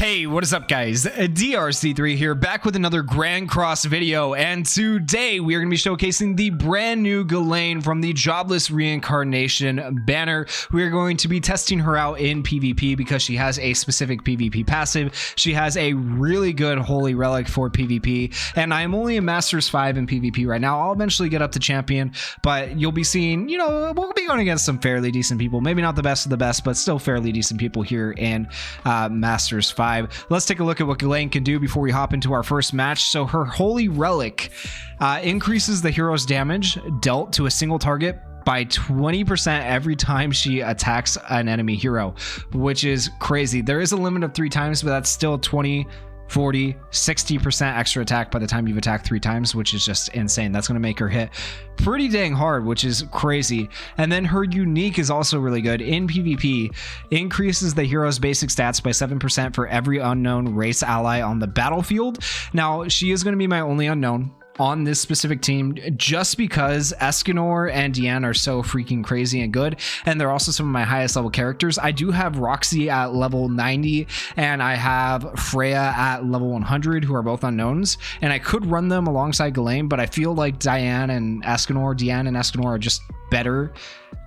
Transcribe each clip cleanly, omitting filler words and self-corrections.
Hey, what is up guys? DRC3 here, back with another Grand Cross video, and today we are going to be showcasing the brand new Ghislaine from the Jobless Reincarnation banner. We are going to be testing her out in PvP because she has a specific PvP passive. She has a really good Holy Relic for PvP, and I am only a Masters 5 in PvP right now. I'll eventually get up to Champion, but you'll be seeing, you know, we'll be going against some fairly decent people. Maybe not the best of the best, but still fairly decent people here in Masters 5. Let's take a look at what Ghislaine can do before we hop into our first match. So her Holy Relic increases the hero's damage dealt to a single target by 20% every time she attacks an enemy hero, which is crazy. There is a limit of 3 times, but that's still 20, 40, 60% extra attack by the time you've attacked 3 times, which is just insane. That's going to make her hit pretty dang hard, which is crazy. And then her unique is also really good in PvP. Increases the hero's basic stats by 7% for every unknown race ally on the battlefield. Now, she is going to be my only unknown on this specific team just because Escanor and Diane are so freaking crazy and good, and they're also some of my highest level characters. I do have Roxy at level 90 and I have Freya at level 100, who are both unknowns, and I could run them alongside Ghislaine, but I feel like Diane and Escanor are just better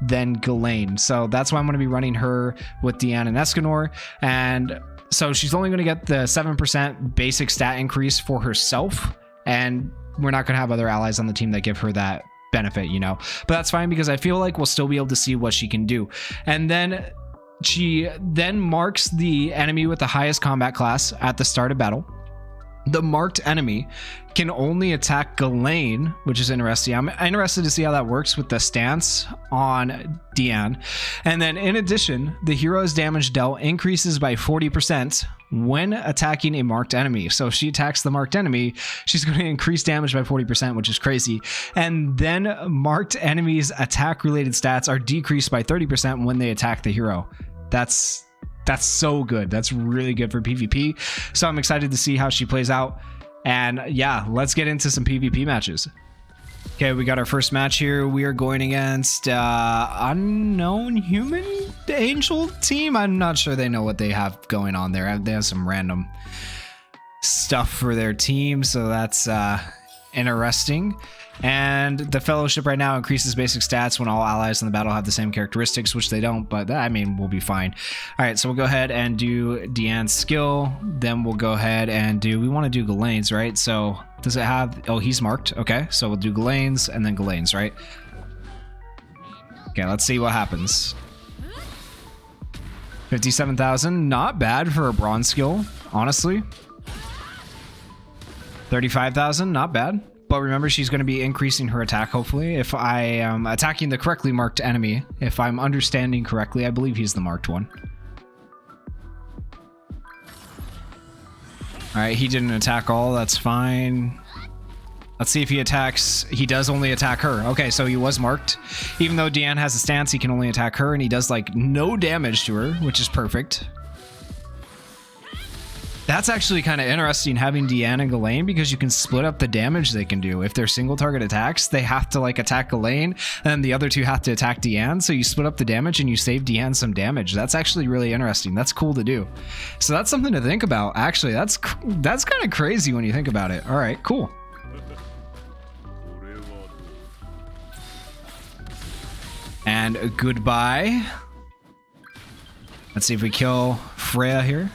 than Ghislaine, so that's why I'm going to be running her with Diane and Escanor. And so she's only going to get the 7% basic stat increase for herself, and we're not going to have other allies on the team that give her that benefit, you know, but that's fine because I feel like we'll still be able to see what she can do. And then she then marks the enemy with the highest combat class at the start of battle. The marked enemy can only attack Ghislaine, which is interesting. I'm interested to see how that works with the stance on Diane. And then in addition, the hero's damage dealt increases by 40% when attacking a marked enemy. So if she attacks the marked enemy, she's going to increase damage by 40%, which is crazy. And then marked enemies' attack related stats are decreased by 30% when they attack the hero. That's so good. That's really good for PvP. So I'm excited to see how she plays out. And yeah, let's get into some PvP matches. Okay, we got our first match here. We are going against unknown human angel team. I'm not sure they know what they have going on there. They have some random stuff for their team, so that's interesting. And the fellowship right now increases basic stats when all allies in the battle have the same characteristics, which they don't, but I mean, we'll be fine. All right, so we'll go ahead and do Diane's skill. Then we'll go ahead and we want to do Ghislaine's, right? So does it have, oh, he's marked. Okay, so we'll do Ghislaine's and then Ghislaine's, right? Okay, let's see what happens. 57,000, not bad for a bronze skill, honestly. 35,000, not bad. But remember, she's going to be increasing her attack, hopefully, if I am attacking the correctly marked enemy. If I'm understanding correctly, I believe he's the marked one. All right, he didn't attack all. That's fine. Let's see if he attacks. He does only attack her. Okay, so he was marked. Even though Diane has a stance, he can only attack her, and he does, like, no damage to her, which is perfect. That's actually kind of interesting, having Diane and Ghislaine, because you can split up the damage they can do. If they're single target attacks, they have to like attack Ghislaine, and the other two have to attack Diane. So you split up the damage and you save Diane some damage. That's actually really interesting. That's cool to do. So that's something to think about. Actually, that's kind of crazy when you think about it. All right, cool. And goodbye. Let's see if we kill Freya here.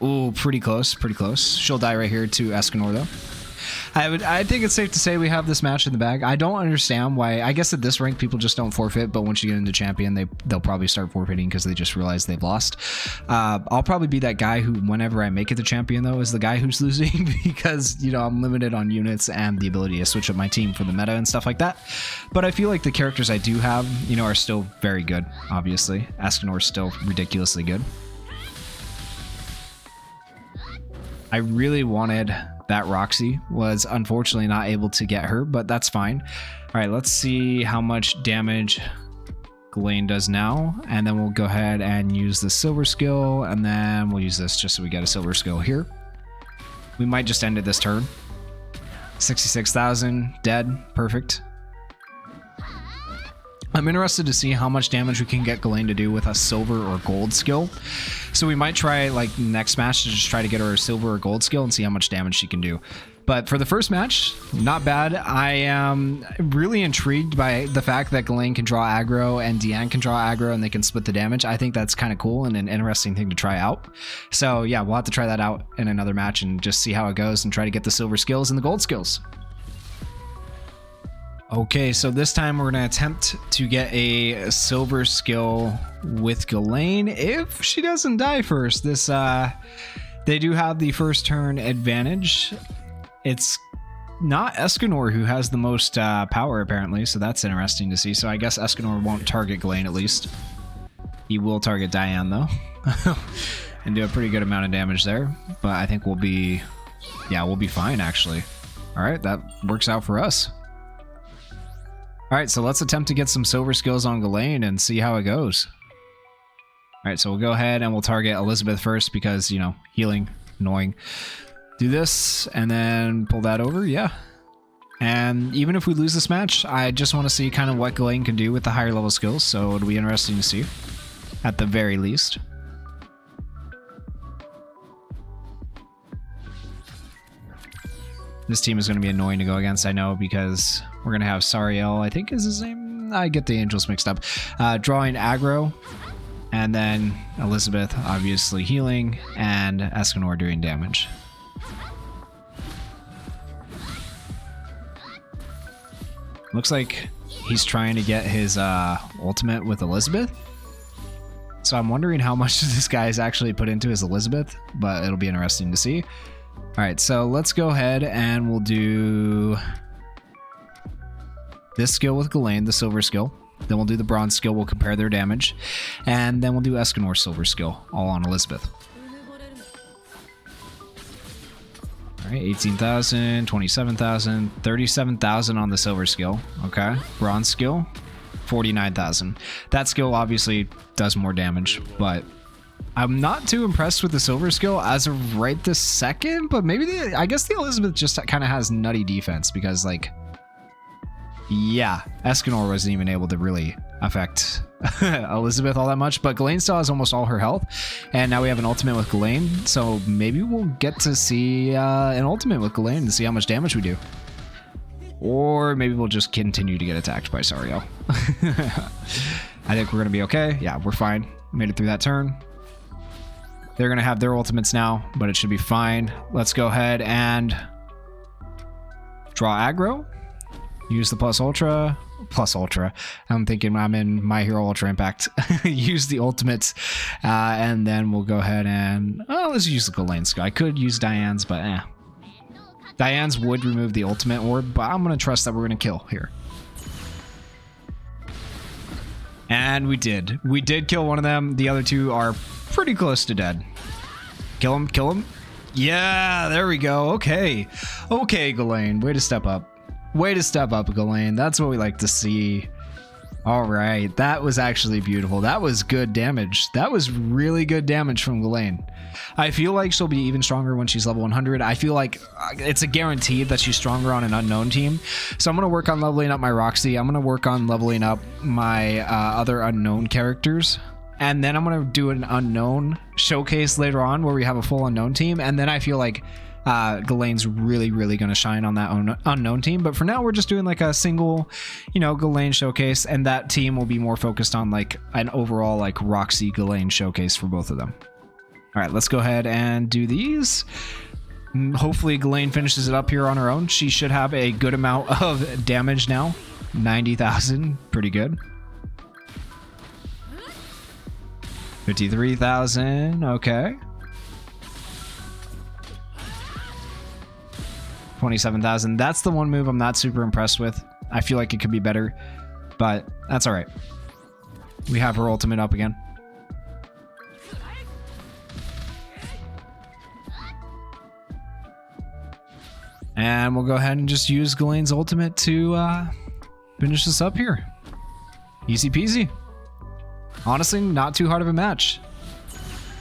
Ooh, pretty close, pretty close. She'll die right here to Escanor, though. I think it's safe to say we have this match in the bag. I don't understand why. I guess at this rank, people just don't forfeit, but once you get into Champion, they'll probably start forfeiting because they just realize they've lost. I'll probably be that guy who, whenever I make it to Champion, though, is the guy who's losing because, you know, I'm limited on units and the ability to switch up my team for the meta and stuff like that. But I feel like the characters I do have, you know, are still very good, obviously. Escanor's still ridiculously good. I really wanted that Roxy, was unfortunately not able to get her, but that's fine. All right, let's see how much damage Ghislaine does now, and then we'll go ahead and use the silver skill, and then we'll use this just so we get a silver skill here. We might just end it this turn. 66,000 dead, perfect. I'm interested to see how much damage we can get Ghislaine to do with a silver or gold skill. So we might try like next match to just try to get her a silver or gold skill and see how much damage she can do. But for the first match, not bad. I am really intrigued by the fact that Ghislaine can draw aggro and Diane can draw aggro and they can split the damage. I think that's kind of cool and an interesting thing to try out. So yeah, we'll have to try that out in another match and just see how it goes and try to get the silver skills and the gold skills. Okay, so this time we're going to attempt to get a silver skill with Ghislaine if she doesn't die first. This they do have the first turn advantage. It's not Escanor who has the most power apparently, so that's interesting to see. So I guess Escanor won't target Ghislaine at least. He will target Diane though and do a pretty good amount of damage there, but I think we'll be fine actually. All right, that works out for us. All right, so let's attempt to get some silver skills on Ghislaine and see how it goes. All right, so we'll go ahead and we'll target Elizabeth first because, you know, healing, annoying. Do this and then pull that over, yeah. And even if we lose this match, I just want to see kind of what Ghislaine can do with the higher level skills, so it'll be interesting to see, at the very least. This team is going to be annoying to go against, I know, because we're going to have Sariel, I think is his name. I get the angels mixed up. Drawing aggro, and then Elizabeth obviously healing, and Escanor doing damage. Looks like he's trying to get his ultimate with Elizabeth. So I'm wondering how much this guy has actually put into his Elizabeth, but it'll be interesting to see. All right, so let's go ahead and we'll do this skill with Ghislaine, the silver skill. Then we'll do the bronze skill, we'll compare their damage. And then we'll do Escanor's silver skill, all on Elizabeth. All right, 18,000, 27,000, 37,000 on the silver skill. Okay, bronze skill, 49,000. That skill obviously does more damage, but I'm not too impressed with the silver skill as of right this second, but maybe I guess the Elizabeth just kind of has nutty defense because, like, yeah, Escanor wasn't even able to really affect Elizabeth all that much, but Ghislaine still has almost all her health, and now we have an ultimate with Ghislaine, so maybe we'll get to see an ultimate with Ghislaine and see how much damage we do. Or maybe we'll just continue to get attacked by Sariel. I think we're going to be okay. Yeah, we're fine. Made it through that turn. They're going to have their ultimates now, but it should be fine. Let's go ahead and draw aggro. Use the plus ultra. I'm thinking I'm in My Hero Ultra Impact. Use the ultimates. And then we'll go ahead and... oh, let's use the Ghislaine skill. I could use Diane's, but eh. Diane's would remove the ultimate orb, but I'm going to trust that we're going to kill here. And we did. We did kill one of them. The other two are pretty close to dead. Kill him, kill him. Yeah, there we go. Okay. Okay, Ghislaine. Way to step up. Way to step up, Ghislaine. That's what we like to see. All right. That was actually beautiful. That was good damage. That was really good damage from Ghislaine. I feel like she'll be even stronger when she's level 100. I feel like it's a guarantee that she's stronger on an unknown team. So I'm going to work on leveling up my Roxy. I'm going to work on leveling up my other unknown characters. And then I'm going to do an unknown showcase later on where we have a full unknown team. And then I feel like Ghislaine's really going to shine on that unknown team. But for now, we're just doing like a single, you know, Ghislaine showcase. And that team will be more focused on like an overall like Roxy Ghislaine showcase for both of them. All right, let's go ahead and do these. Hopefully Ghislaine finishes it up here on her own. She should have a good amount of damage now. 90,000, pretty good. 53,000, okay. 27,000. That's the one move I'm not super impressed with. I feel like it could be better, but that's all right. We have her ultimate up again. And we'll go ahead and just use Ghislaine's ultimate to finish this up here. Easy peasy. Honestly, not too hard of a match.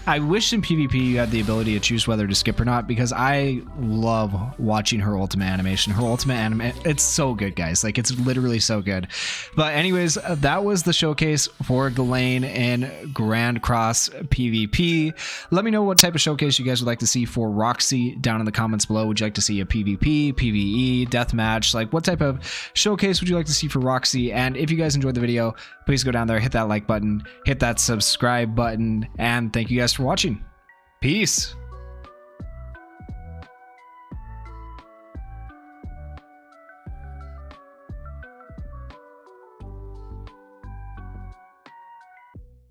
I wish in PvP you had the ability to choose whether to skip or not, because I love watching her ultimate animation. Her ultimate anime, it's so good, guys. Like, it's literally so good. But anyways, that was the showcase for Ghislaine in Grand Cross PvP. Let me know what type of showcase you guys would like to see for Roxy down in the comments below. Would you like to see a PvP, PvE, deathmatch? Like, what type of showcase would you like to see for Roxy? And if you guys enjoyed the video, please go down there, hit that like button, hit that subscribe button, and thank you guys for watching. Peace.